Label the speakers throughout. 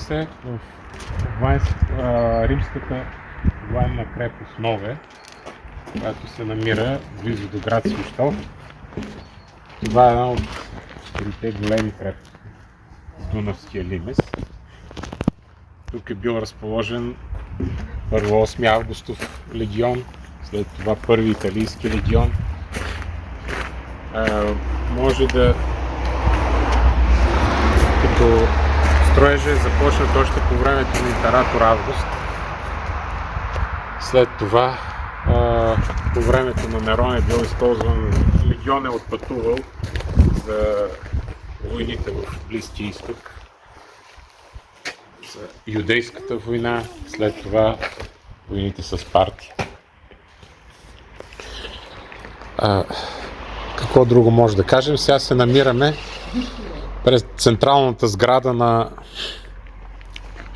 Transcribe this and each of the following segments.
Speaker 1: се в римската военна крепост Нове, която се намира близо до град Свищов. Това е една от трите големи крепости в Дунавския лимес. Тук е бил разположен първо 8 августов легион, след това първи италийски легион. Може да, като строежа е започнат още по времето на император Август. След това по времето на Нерон е бил използван, легион е отпътувал за войните в Близкия изток, за Юдейската война, след това войните с Партия. Какво друго може да кажем? Сега се намираме през централната сграда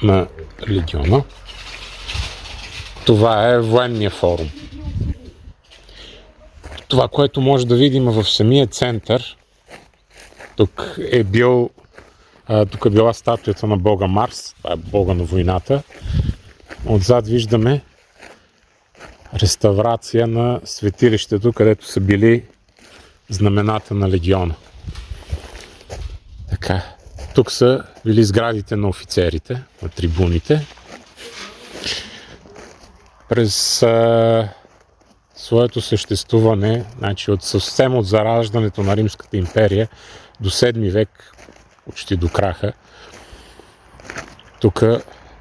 Speaker 1: на легиона. Това е военния форум. Това, което може да видим в самия център, тук е била статуята на бога Марс, това е бога на войната. Отзад виждаме реставрация на светилището, където са били знамената на легиона. Така, тук са били сградите на офицерите, на трибуните. През своето съществуване, значи съвсем от зараждането на Римската империя до 7 век, почти до краха, тук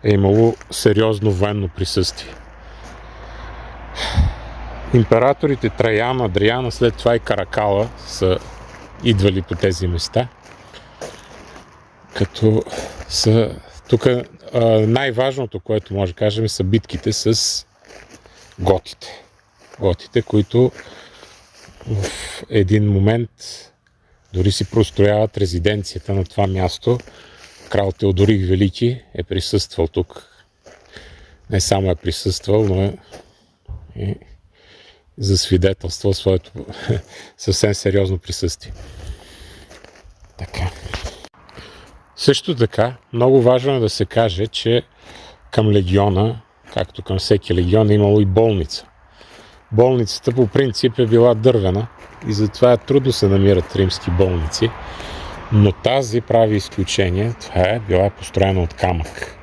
Speaker 1: е имало сериозно военно присъствие. Императорите Траян, Адриан, след това и Каракала са идвали по тези места, като са тук най-важното, което може да кажем, са битките с готите. Готите, които в един момент дори си прострояват резиденцията на това място. Крал Теодорик Велики е присъствал тук. Не само е присъствал, но е засвидетелствал своето съвсем сериозно присъствие. Така. Също така, много важно е да се каже, че към легиона, както към всеки легион, е имало и болница. Болницата по принцип е била дървена и затова трудно се намират римски болници, но тази прави изключение. Това е била построена от камък.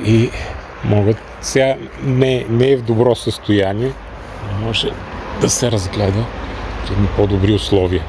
Speaker 1: И сега не е в добро състояние, може да се разгледа в едни по-добри условия.